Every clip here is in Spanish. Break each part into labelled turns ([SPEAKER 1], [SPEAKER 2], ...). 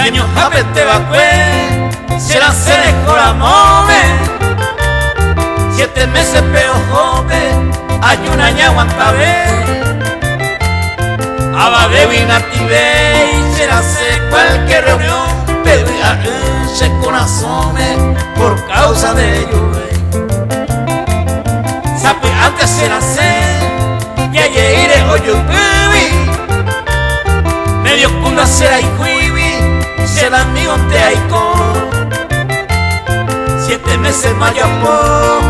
[SPEAKER 1] años apete vacue, serán seres coramones. 7 meses pero joven, hay un año aguantabe. Abadeo y native, y será cualquier reunión, pero ya se corazones por causa de ellos. Sabe antes será y ayer iré hoyo medio cunda será y cuivi, será amigo te aiko. 7 meses mayapo,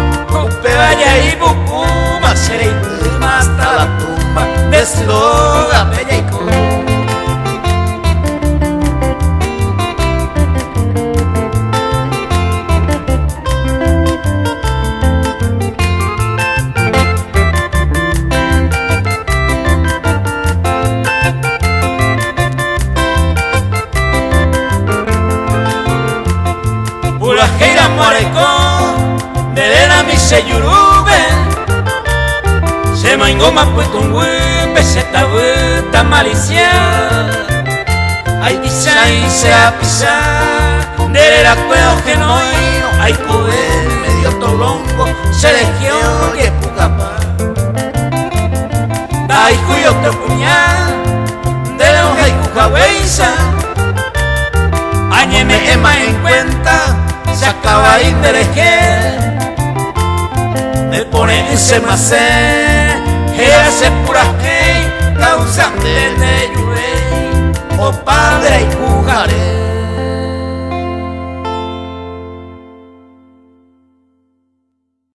[SPEAKER 1] upe vaya y bucuma, será y clima hasta la tumba, desloga bella y co. Purajeira morecón, de la mise yurube, se mangoma pues con huepe, se tabueta malicia. Hay pisa y se apisa, de la cuedo genuino, hay cober medio tolongo, se legió y es pucapa. Hay cuyo te puñal, de la hoja y cucahueiza, añeme ema en cuenta. Se acaba de interejé, me pone en semacé, era se pura que causa de